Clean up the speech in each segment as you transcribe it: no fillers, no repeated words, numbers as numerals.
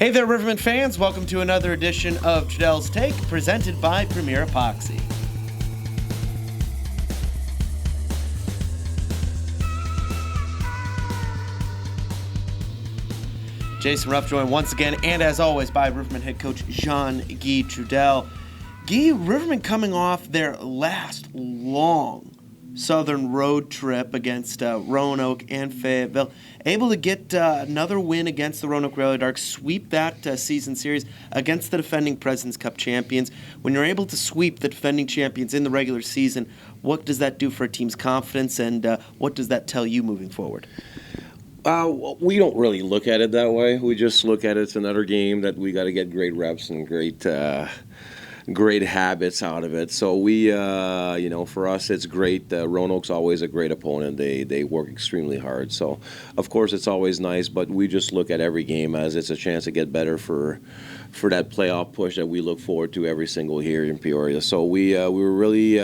Hey there, Riverman fans. Welcome to another edition of Trudel's Take, presented by Premier Epoxy. Jason Ruff joined once again, and as always, by Riverman head coach Jean-Guy Trudel. Guy, Riverman coming off their last long southern road trip against Roanoke and Fayetteville, able to get another win against the Roanoke Railway Darks, sweep that season series against the defending President's Cup champions. When you're able to sweep the defending champions in the regular season, what does that do for a team's confidence, and what does that tell you moving forward? We don't really look at it that way. We just look at it as another game that we got to get great reps and great habits out of it. So we, for us, it's great. Roanoke's always a great opponent. They work extremely hard. So, of course, it's always nice, but we just look at every game as it's a chance to get better for that playoff push that we look forward to every single year in Peoria. So we were really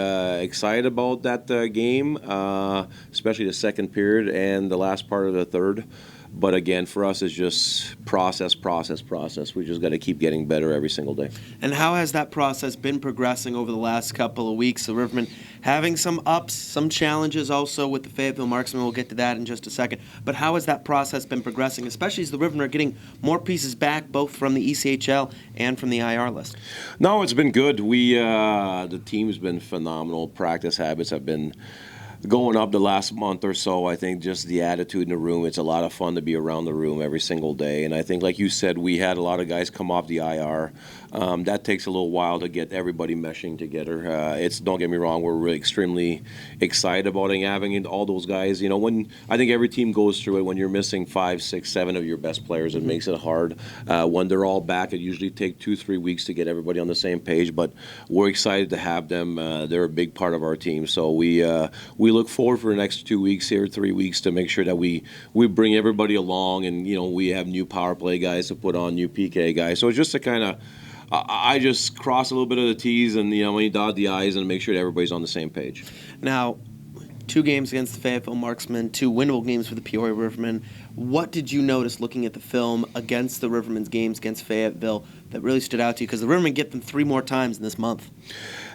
excited about that game, especially the second period and the last part of the third. But again, for us, it's just process. We just got to keep getting better every single day. And how has that process been progressing over the last couple of weeks? The Rivermen having some ups, some challenges also with the Fayetteville Marksmen. We'll get to that in just a second. But how has that process been progressing, especially as the Rivermen are getting more pieces back, both from the ECHL and from the IR list? No, it's been good. The team's been phenomenal. Practice habits have been going up the last month or so. I think just the attitude in the room, it's a lot of fun to be around the room every single day. And I think, like you said, we had a lot of guys come off the IR. That takes a little while to get everybody meshing together. Don't get me wrong, we're really extremely excited about having all those guys. When I think every team goes through it, when you're missing 5, 6, 7 of your best players, it makes it hard. When they're all back, it usually takes 2-3 weeks to get everybody on the same page. But we're excited to have them. They're a big part of our team. So we look forward for the next 2 weeks here, 3 weeks, to make sure that we bring everybody along, and we have new power play guys to put on, new PK guys. So it's just to kind of I just cross a little bit of the T's and when you dot the I's and make sure that everybody's on the same page. Now, 2 games against the Fayetteville Marksmen, 2 winnable games for the Peoria Rivermen. What did you notice looking at the film against the Rivermen's games against Fayetteville that really stood out to you? Because the Rivermen get them 3 more times in this month.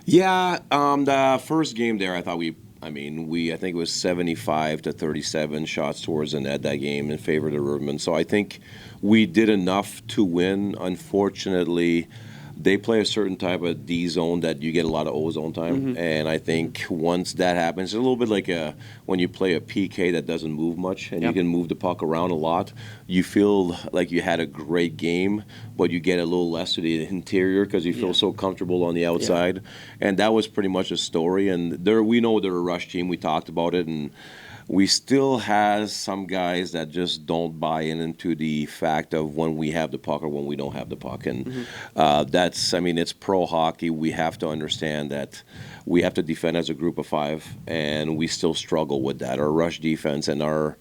Yeah, the first game there, I think it was 75-37 shots towards the net that game in favor of the Rivermen. So I think we did enough to win. Unfortunately, they play a certain type of D zone that you get a lot of O zone time. Mm-hmm. And I think once that happens, it's a little bit like when you play a PK that doesn't move much and you can move the puck around a lot. You feel like you had a great game, but you get a little less to the interior because you feel so comfortable on the outside. Yeah. And that was pretty much the story. And we know they're a rush team. We talked about it. And we still have some guys that just don't buy into the fact of when we have the puck or when we don't have the puck. And it's pro hockey. We have to understand that we have to defend as a group of 5, and we still struggle with that. Our rush defense and our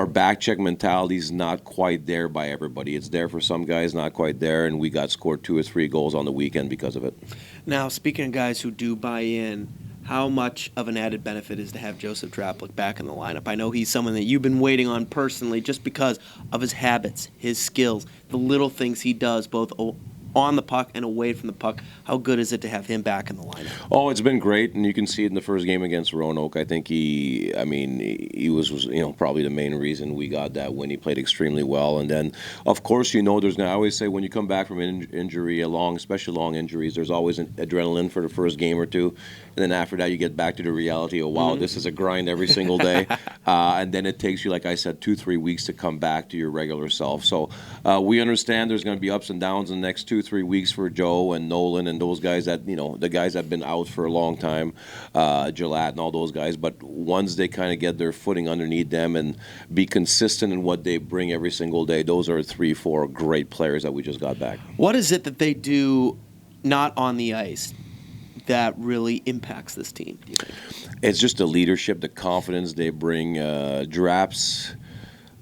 back check mentality is not quite there by everybody. It's there for some guys, not quite there, and we got scored 2 or 3 goals on the weekend because of it. Now, speaking of guys who do buy in, how much of an added benefit is to have Joseph Draplik back in the lineup? I know he's someone that you've been waiting on personally just because of his habits, his skills, the little things he does both on the puck and away from the puck. How good is it to have him back in the lineup? Oh, it's been great, and you can see it in the first game against Roanoke. I think he was probably the main reason we got that win. He played extremely well, and then of course I always say when you come back from an injury, especially long injuries, there's always an adrenaline for the first game or two, and then after that you get back to the reality of wow, this is a grind every single day, and then it takes you, like I said, 2-3 weeks to come back to your regular self. So we understand there's going to be ups and downs in the next 2-3 weeks for Joe and Nolan and those guys that the guys that have been out for a long time, Gillette and all those guys. But once they kind of get their footing underneath them and be consistent in what they bring every single day, those are 3-4 great players that we just got back. What is it that they do not on the ice that really impacts this team, do you think? It's just the leadership, the confidence they bring. Draps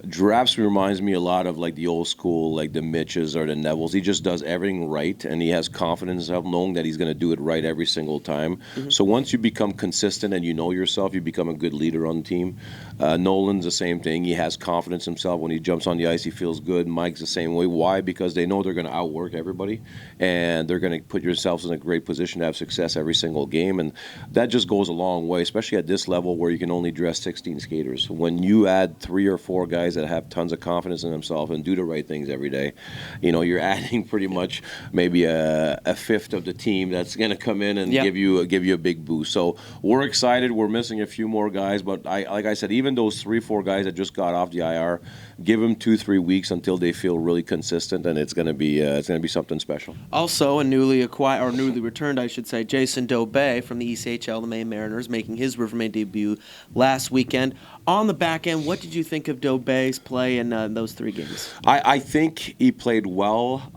Draps reminds me a lot of like the old school, like the Mitches or the Nevilles. He just does everything right, and he has confidence in himself, knowing that he's going to do it right every single time. So once you become consistent and you know yourself, you become a good leader on the team. Nolan's the same thing. He has confidence in himself. When he jumps on the ice, he feels good. Mike's the same way. Why? Because they know they're going to outwork everybody, and they're going to put yourselves in a great position to have success every single game. And that just goes a long way, especially at this level where you can only dress 16 skaters. When you add 3 or 4 guys that have tons of confidence in themselves and do the right things every day, you're adding pretty much maybe a fifth of the team that's going to come in and give you a big boost. So we're excited. We're missing a few more guys, but like I said, even those 3-4 guys that just got off the IR, give them 2-3 weeks until they feel really consistent, and it's going to be something special. Also, a newly returned, I should say, Jason Dobé from the ECHL, the Maine Mariners, making his Riverman debut last weekend. On the back end, what did you think of Dobé's play in those 3 games? I think he played well.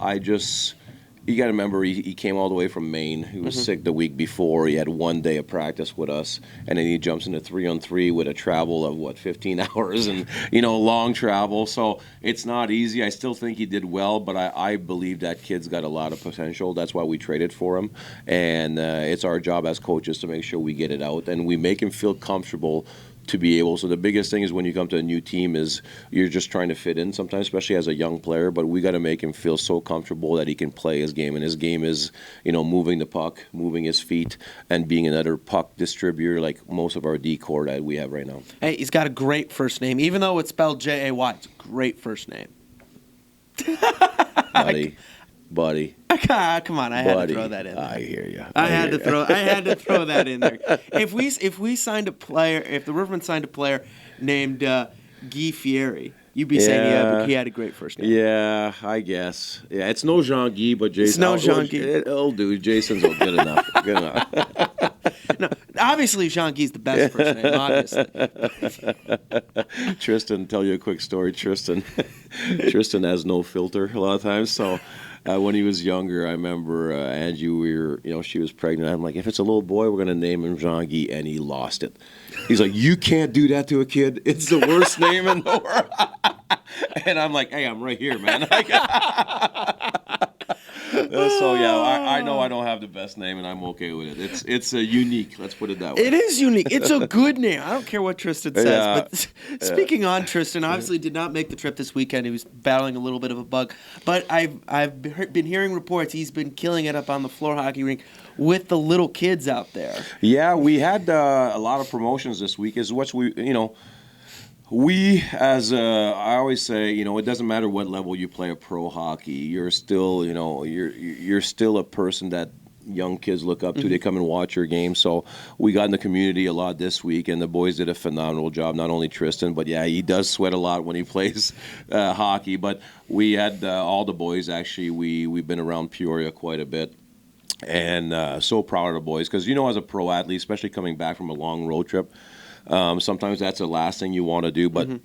You got to remember, he came all the way from Maine. He was sick the week before. He had 1 day of practice with us, and then he jumps into 3-on-3 with a travel of 15 hours and long travel. So it's not easy. I still think he did well, but I believe that kid's got a lot of potential. That's why we traded for him, and it's our job as coaches to make sure we get it out and we make him feel comfortable to be able. So the biggest thing is when you come to a new team is you're just trying to fit in sometimes, especially as a young player, but we got to make him feel so comfortable that he can play his game. And his game is, moving the puck, moving his feet, and being another puck distributor like most of our D-core that we have right now. Hey, he's got a great first name. Even though it's spelled Jay, it's a great first name. Buddy. Come on, I had to throw that in there. I hear you. I had to throw that in there. If we signed a player, if the Rivermen signed a player named Guy Fieri, you'd be saying he had a great first name. Yeah, I guess. Yeah, it's no Jean-Guy, but Jason. It's no Jean-Guy. It'll do. Jason's good enough. Good enough. No, obviously Jean-Guy's the best first name, obviously. Tristan, tell you a quick story. Tristan has no filter a lot of times, so when he was younger, I remember Angie, she was pregnant. I'm like, if it's a little boy, we're going to name him Jean-Guy, and he lost it. He's like, you can't do that to a kid. It's the worst name in the world. And I'm like, hey, I'm right here, man. So, yeah, I know I don't have the best name, and I'm okay with it. It's unique. Let's put it that way. It is unique. It's a good name. I don't care what Tristan says. But speaking on Tristan, obviously did not make the trip this weekend. He was battling a little bit of a bug. But I've been hearing reports he's been killing it up on the floor hockey rink with the little kids out there. Yeah, we had a lot of promotions this week. Is what we, as I always say, it doesn't matter what level you play a pro hockey. You're still, you're still a person that young kids look up to. They come and watch your game. So we got in the community a lot this week, and the boys did a phenomenal job. Not only Tristan, but yeah, he does sweat a lot when he plays hockey. But we had all the boys actually. We've been around Peoria quite a bit. And so proud of the boys because, as a pro athlete, especially coming back from a long road trip, sometimes that's the last thing you want to do. But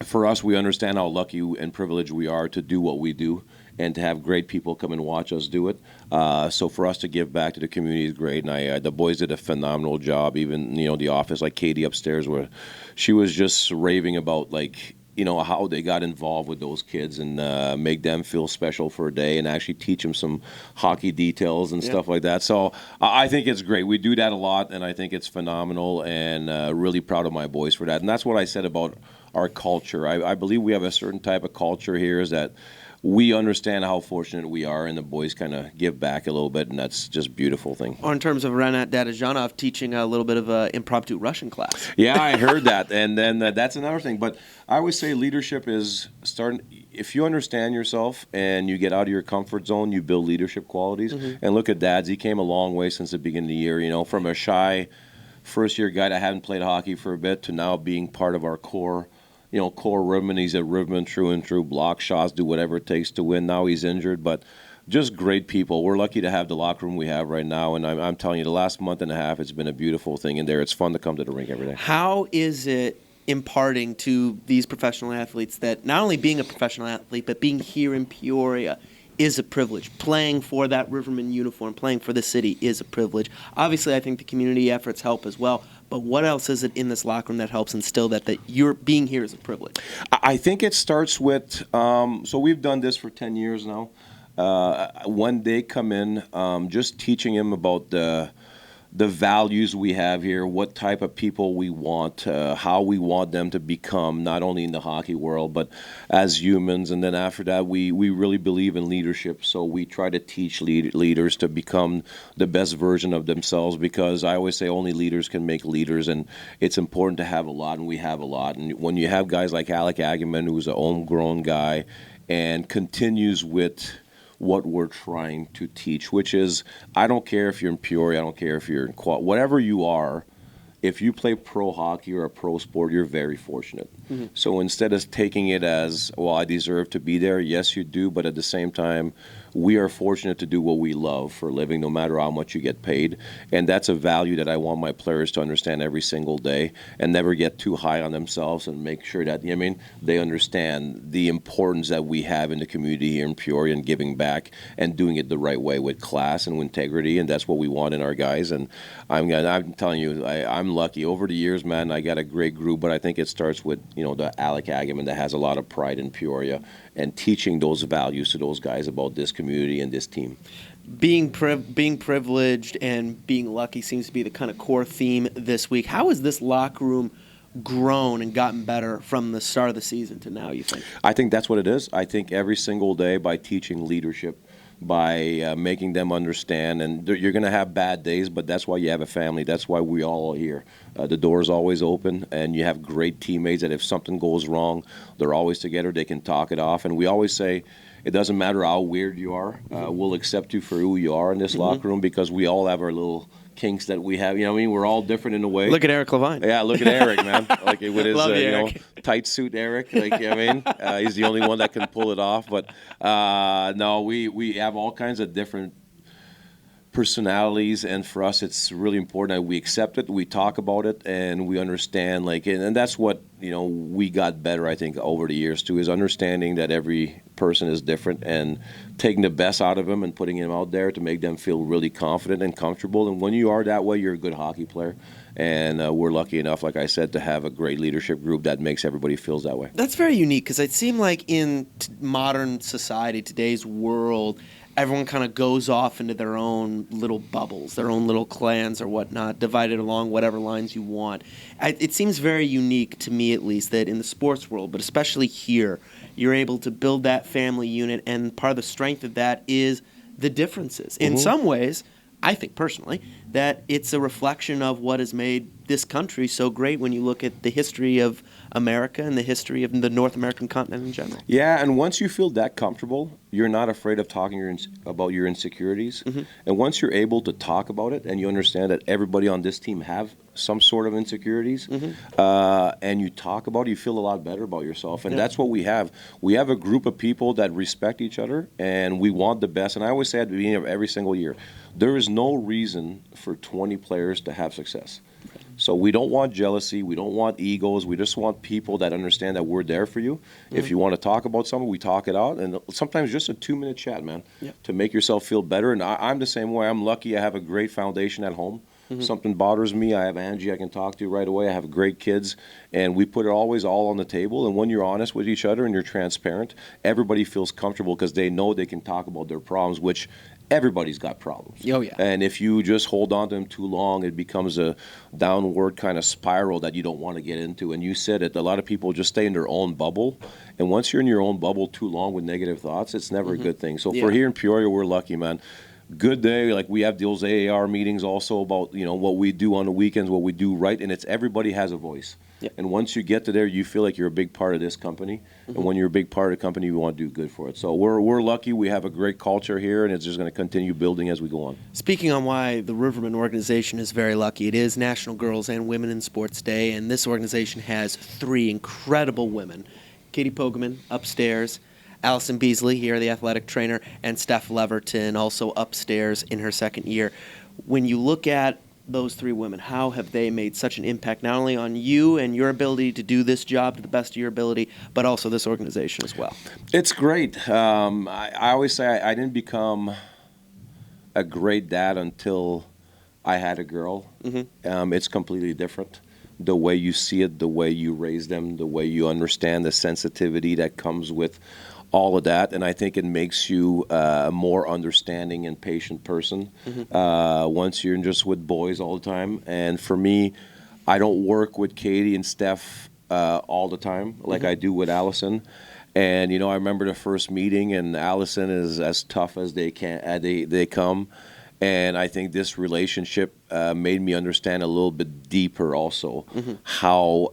for us, we understand how lucky and privileged we are to do what we do and to have great people come and watch us do it. So for us to give back to the community is great. And the boys did a phenomenal job. Even, the office, like Katie upstairs, where she was just raving about, how they got involved with those kids and make them feel special for a day and actually teach them some hockey details and stuff like that. So I think it's great. We do that a lot, and I think it's phenomenal, and really proud of my boys for that. And that's what I said about our culture. I believe we have a certain type of culture here is that we understand how fortunate we are, and the boys kind of give back a little bit, and that's just a beautiful thing. Or in terms of Renat Dadajanov teaching a little bit of an impromptu Russian class. Yeah, I heard that, and then that's another thing. But I always say leadership is starting. If you understand yourself and you get out of your comfort zone, you build leadership qualities. And look at Dads; he came a long way since the beginning of the year. From a shy first-year guy that hadn't played hockey for a bit to now being part of our core. Core Riverman, he's a Riverman true and true, block shots, do whatever it takes to win. Now he's injured, but just great people. We're lucky to have the locker room we have right now, and I'm telling you, the last month and a half, it's been a beautiful thing in there. It's fun to come to the rink every day. How is it imparting to these professional athletes that not only being a professional athlete, but being here in Peoria is a privilege. Playing for that Riverman uniform, playing for the city is a privilege. Obviously, I think the community efforts help as well. but what else is it in this locker room that helps instill that you're being here is a privilege? I think it starts with, so we've done this for 10 years now. When they come in, just teaching them about the values we have here, what type of people we want, how we want them to become, not only in the hockey world, but as humans. And then after that, we really believe in leadership. So we try to teach leaders to become the best version of themselves, because I always say only leaders can make leaders, and it's important to have a lot, and we have a lot. And when you have guys like Alec Agaman, who's a homegrown guy, and continues with what we're trying to teach, which is, I don't care if you're in Peoria, I don't care if you're in whatever you are, if you play pro hockey or a pro sport, you're very fortunate. Mm-hmm. So instead of taking it as, well, I deserve to be there, yes, you do, but at the same time, we are fortunate to do what we love for a living, no matter how much you get paid. And that's a value that I want my players to understand every single day, and never get too high on themselves, and make sure that, they understand the importance that we have in the community here in Peoria, and giving back and doing it the right way with class and with integrity. And that's what we want in our guys. And I'm telling you, I'm lucky. Over the years, man, I got a great group, but I think it starts with, the Alec Agaman that has a lot of pride in Peoria, and teaching those values to those guys about this community and this team. Being privileged and being lucky seems to be the kind of core theme this week. How has this locker room grown and gotten better from the start of the season to now, you think? I think that's what it is. I think every single day, by teaching leadership, by making them understand, and you're going to have bad days, but that's why you have a family. That's why we all are here. The door is always open, and you have great teammates that if something goes wrong, they're always together. They can talk it off. And we always say, it doesn't matter how weird you are. We'll accept you for who you are in this locker room, because we all have our little kinks that we have. We're all different in a way. Look at Eric Levine. Yeah, look at Eric, man. Like with his tight suit, Eric. He's the only one that can pull it off. But no, we have all kinds of different personalities, and for us, it's really important that we accept it, we talk about it, and we understand. And that's what we got better, I think, over the years too, is understanding that every person is different, and taking the best out of them and putting them out there to make them feel really confident and comfortable. And when you are that way, you're a good hockey player. And we're lucky enough, like I said, to have a great leadership group that makes everybody feels that way. That's very unique, because it seems like in modern society, today's world, everyone kind of goes off into their own little bubbles, their own little clans or whatnot, divided along whatever lines you want. It seems very unique to me, at least, that in the sports world, but especially here, you're able to build that family unit, and part of the strength of that is the differences. In some ways, I think personally, that it's a reflection of what has made this country so great when you look at the history of America and the history of the North American continent in general. Yeah, and once you feel that comfortable, you're not afraid of talking about your insecurities. Mm-hmm. And once you're able to talk about it, and you understand that everybody on this team have some sort of insecurities, and you talk about it, you feel a lot better about yourself. And that's what we have. We have a group of people that respect each other, and we want the best. And I always say at the beginning of every single year, there is no reason for 20 players to have success. So we don't want jealousy. We don't want egos. We just want people that understand that we're there for you. Mm-hmm. If you want to talk about something, we talk it out. And sometimes just a 2-minute chat, man, to make yourself feel better. And I'm the same way. I'm lucky. I have a great foundation at home. Mm-hmm. Something bothers me, I have Angie I can talk to right away. I have great kids. And we put it always all on the table. And when you're honest with each other and you're transparent, everybody feels comfortable, because they know they can talk about their problems, which everybody's got problems. Oh, yeah. And if you just hold on to them too long, it becomes a downward kind of spiral that you don't want to get into. And you said it, a lot of people just stay in their own bubble. And once you're in your own bubble too long with negative thoughts, it's never a good thing. So for here in Peoria, we're lucky, man. Good day. Like, we have those AAR meetings also about, what we do on the weekends, what we do right. And it's everybody has a voice. Yep. And once you get to there, you feel like you're a big part of this company. Mm-hmm. And when you're a big part of the company, you want to do good for it. So we're lucky. We have a great culture here, and it's just going to continue building as we go on. Speaking on why the Riverman organization is very lucky, it is National Girls and Women in Sports Day, and this organization has 3 incredible women. Katie Pogeman upstairs, Allison Beasley here, the athletic trainer, and Steph Leverton, also upstairs in her second year. When you look at those 3 women, how have they made such an impact, not only on you and your ability to do this job to the best of your ability, but also this organization as well? It's great. I always say I didn't become a great dad until I had a girl. Mm-hmm. It's completely different. The way you see it, the way you raise them, the way you understand the sensitivity that comes with all of that, and I think it makes you a more understanding and patient person once you're just with boys all the time. And for me, I don't work with Katie and Steph all the time like I do with Allison. And I remember the first meeting, and Allison is as tough as they come. And I think this relationship made me understand a little bit deeper also how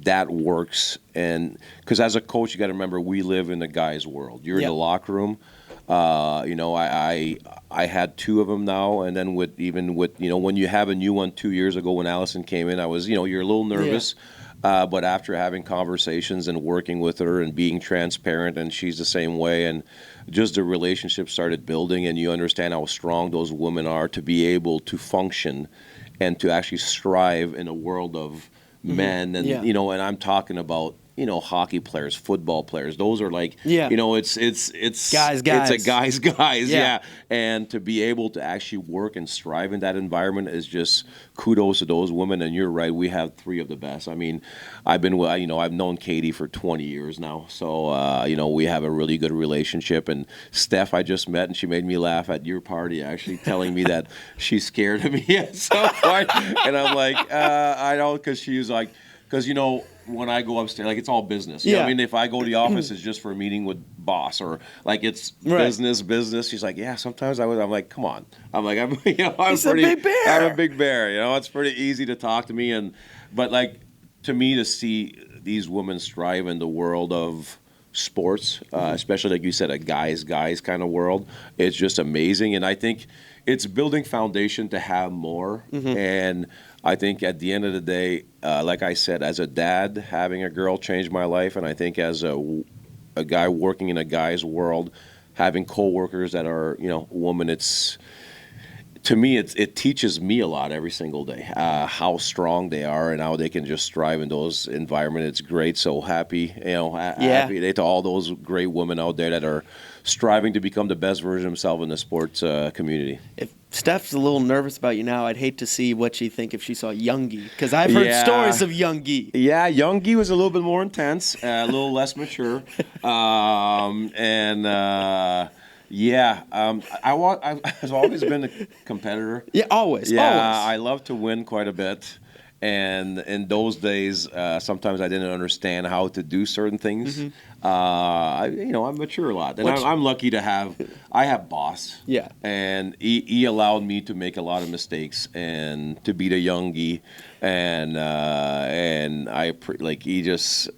that works. And because as a coach, you got to remember we live in the guys' world. You're in the locker room. I had two of them now, and then with when you have a new one 2 years ago when Allison came in, I was you're a little nervous. But after having conversations and working with her and being transparent, and she's the same way, and just the relationship started building, and you understand how strong those women are to be able to function and to actually strive in a world of men. And and I'm talking about hockey players, football players. Those are like it's guys. It's a guys. And to be able to actually work and strive in that environment is just kudos to those women. And you're right, we have three of the best. I mean, I've known Katie for 20 years now, so we have a really good relationship. And Steph, I just met, and she made me laugh at your party, actually telling me that she's scared of me at some point. And I'm like, I don't, because she was like, because when I go upstairs, like it's all business. You know what I mean? If I go to the office, it's just for a meeting with boss, or like it's business. She's like, yeah. Sometimes I'm like, come on. I'm like, I'm a big bear. I'm a big bear. It's pretty easy to talk to me, but like to me to see these women strive in the world of sports, especially like you said, a guys kind of world, it's just amazing. And I think it's building foundation to have more. And I think at the end of the day, like I said, as a dad, having a girl changed my life. And I think as a guy working in a guy's world, having coworkers that are, women, to me, it teaches me a lot every single day, how strong they are and how they can just strive in those environments. It's great. So happy, happy to all those great women out there that are striving to become the best version of themselves in the sports community. If Steph's a little nervous about you now, I'd hate to see what she'd think if she saw Youngie, because I've heard stories of Youngie. Yeah, Youngie was a little bit more intense, a little less mature, I've always been a competitor. Yeah, always. Yeah, always. I love to win quite a bit. And in those days, sometimes I didn't understand how to do certain things. I mature a lot, and I'm lucky to have. I have boss. Yeah. And he allowed me to make a lot of mistakes and to be the youngie, and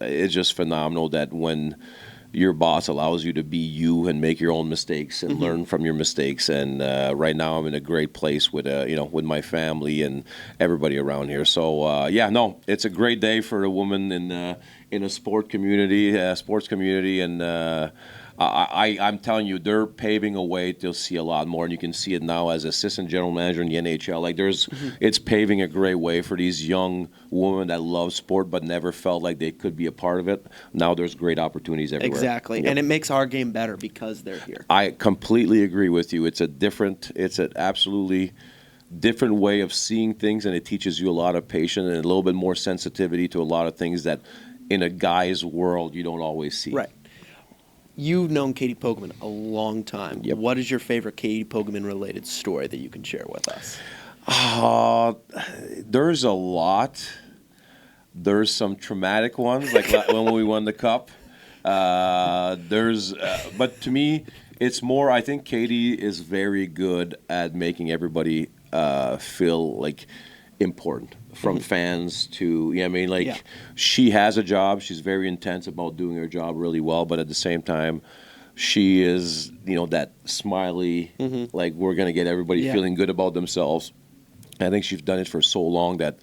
it's just phenomenal that when your boss allows you to be you and make your own mistakes and learn from your mistakes. And right now I'm in a great place with with my family and everybody around here. So it's a great day for a woman in a sports community, and I'm telling you, they're paving a way to see a lot more, and you can see it now as assistant general manager in the NHL. Like it's paving a great way for these young women that love sport but never felt like they could be a part of it. Now there's great opportunities everywhere. Exactly, and it makes our game better because they're here. I completely agree with you. It's an absolutely different way of seeing things, and it teaches you a lot of patience and a little bit more sensitivity to a lot of things that in a guy's world you don't always see. Right. You've known Katie Poggeman a long time. Yep. What is your favorite Katie Poggeman-related story that you can share with us? There's a lot. There's some traumatic ones, like when we won the cup. But to me, it's more, I think Katie is very good at making everybody feel like important, from fans to, she has a job. She's very intense about doing her job really well, but at the same time, she is, that smiley, like we're going to get everybody feeling good about themselves. I think she's done it for so long that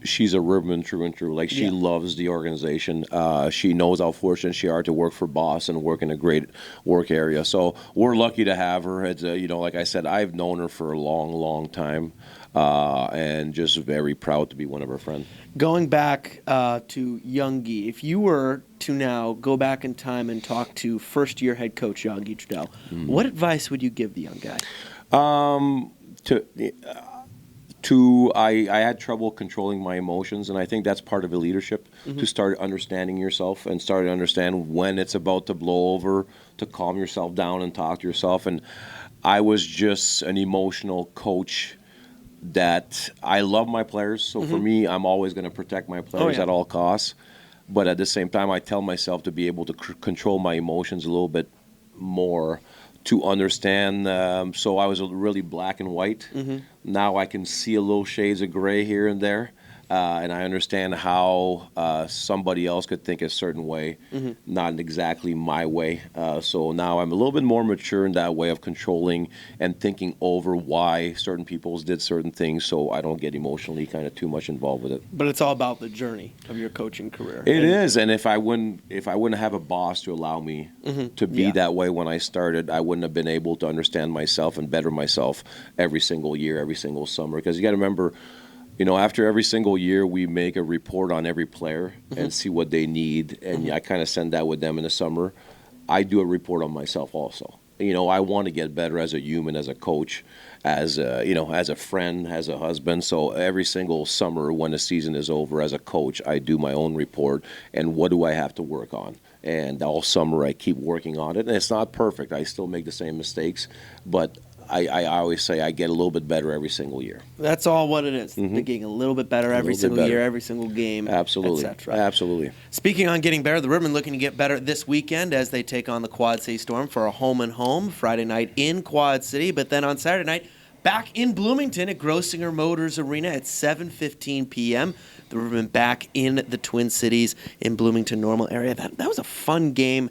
she's a Riverman true and true. Like, she loves the organization. She knows how fortunate she are to work for Boss and work in a great work area. So we're lucky to have her. It's like I said, I've known her for a long, long time, and just very proud to be one of her friends. Going back to Youngie, if you were to now go back in time and talk to first-year head coach Youngie Trudel, what advice would you give the young guy? Two, I had trouble controlling my emotions, and I think that's part of the leadership, to start understanding yourself and start to understand when it's about to blow over, to calm yourself down and talk to yourself. And I was just an emotional coach that I love my players. So for me, I'm always going to protect my players at all costs. But at the same time, I tell myself to be able to control my emotions a little bit more, to understand. So I was really black and white. Now I can see a little shades of gray here and there. And I understand how somebody else could think a certain way, not exactly my way. So now I'm a little bit more mature in that way of controlling and thinking over why certain people did certain things, so I don't get emotionally kind of too much involved with it. But it's all about the journey of your coaching career. It is, and if I wouldn't have a boss to allow me to be that way when I started, I wouldn't have been able to understand myself and better myself every single year, every single summer. Because you got to remember, after every single year, we make a report on every player and see what they need, and I kind of send that with them in the summer. I do a report on myself also. I want to get better as a human, as a coach, as a friend, as a husband. So every single summer when the season is over, as a coach, I do my own report and what do I have to work on. And all summer I keep working on it. And it's not perfect. I still make the same mistakes, but I always say I get a little bit better every single year. That's all what it is. They're getting a little bit better every single year, every single game, absolutely, etc. Absolutely. Speaking on getting better, the Ribbon looking to get better this weekend as they take on the Quad City Storm for a home-and-home Friday night in Quad City, but then on Saturday night, back in Bloomington at Grossinger Motors Arena at 7:15 p.m. The Ribbon back in the Twin Cities in Bloomington Normal area. That was a fun game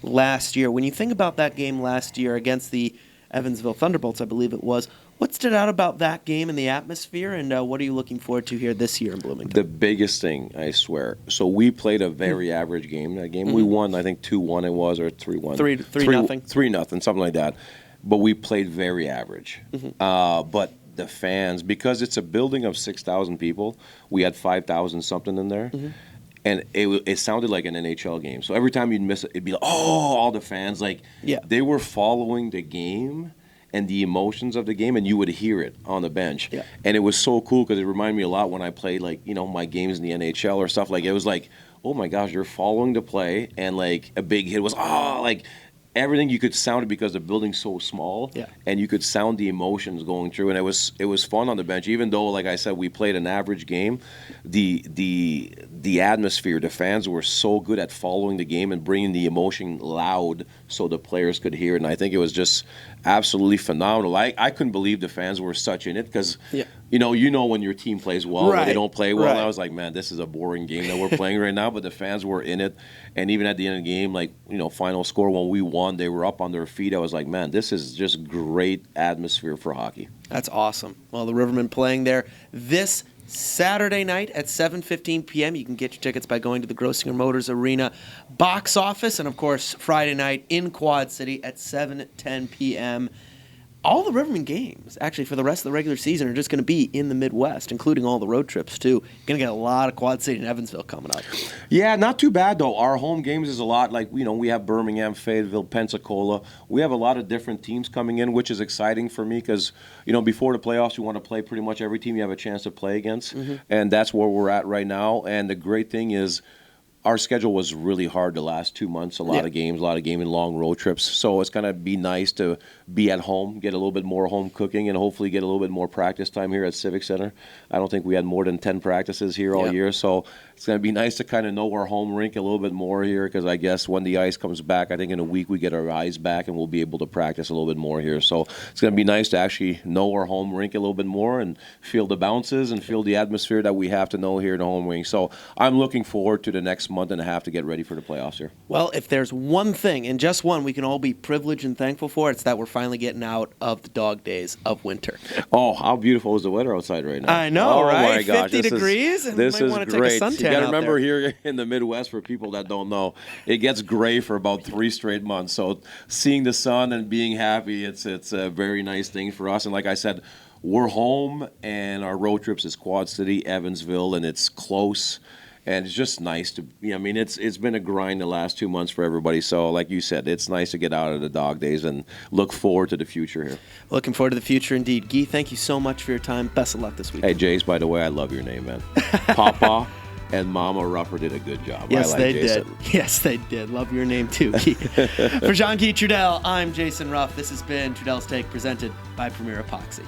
last year. When you think about that game last year against the Evansville Thunderbolts, I believe it was, what stood out about that game and the atmosphere, and what are you looking forward to here this year in Bloomington? The biggest thing, I swear. So we played a very average game that game. We won, I think 2-1 it was, or 3-1. 3-0. 3-0, something like that. But we played very average. But the fans, because it's a building of 6,000 people, we had 5,000 something in there. And it sounded like an NHL game. So every time you'd miss it, it'd be like, oh, all the fans, they were following the game and the emotions of the game, and you would hear it on the bench. And it was so cool because it reminded me a lot when I played, my games in the NHL or stuff. It was like, oh my gosh, you're following the play, and a big hit was, everything you could sound it because the building's so small, and you could sound the emotions going through, and it was fun on the bench. Even though, like I said, we played an average game, the atmosphere, the fans were so good at following the game and bringing the emotion loud so the players could hear it, and I think it was just absolutely phenomenal. I couldn't believe the fans were such in it because when your team plays well, when they don't play well. And I was like, man, this is a boring game that we're playing right now. But the fans were in it, and even at the end of the game, final score when we won, they were up on their feet. I was like, man, this is just great atmosphere for hockey. That's awesome. Well, the Rivermen playing there this Saturday night at 7:15 p.m. You can get your tickets by going to the Grossinger Motors Arena box office, and of course Friday night in Quad City at 7:10 p.m. All the Rivermen games, actually, for the rest of the regular season are just going to be in the Midwest, including all the road trips, too. You're going to get a lot of Quad City and Evansville coming up. Yeah, not too bad, though. Our home games is a lot. We have Birmingham, Fayetteville, Pensacola. We have a lot of different teams coming in, which is exciting for me because, before the playoffs, you want to play pretty much every team you have a chance to play against. And that's where we're at right now. And the great thing is, our schedule was really hard the last 2 months, a lot of games and long road trips. So it's going to be nice to be at home, get a little bit more home cooking, and hopefully get a little bit more practice time here at Civic Center. I don't think we had more than 10 practices here all year, so it's going to be nice to kind of know our home rink a little bit more here because I guess when the ice comes back, I think in a week we get our eyes back and we'll be able to practice a little bit more here. So it's going to be nice to actually know our home rink a little bit more and feel the bounces and feel the atmosphere that we have to know here in the home rink. So I'm looking forward to the next month and a half to get ready for the playoffs here. Well, if there's one thing, and just one, we can all be privileged and thankful for, it's that we're finally getting out of the dog days of winter. Oh, how beautiful is the weather outside right now? I know, right? My gosh, 50 degrees, and this we is might want to great. take a suntan You got to out remember there. here in the Midwest, for people that don't know, it gets gray for about 3 straight months. So seeing the sun and being happy, it's a very nice thing for us. And like I said, we're home, and our road trips is Quad City, Evansville, and it's close. And it's just nice to, I mean, it's been a grind the last 2 months for everybody. So, like you said, it's nice to get out of the dog days and look forward to the future here. Looking forward to the future indeed. Guy, thank you so much for your time. Best of luck this week. Hey, Jace, by the way, I love your name, man. Papa and Mama Ruffer did a good job. Yes, I like they Jason. did. Yes, they did. Love your name too, Guy. For Jean-Guy Trudel, I'm Jason Ruff. This has been Trudel's Take, presented by Premier Epoxy.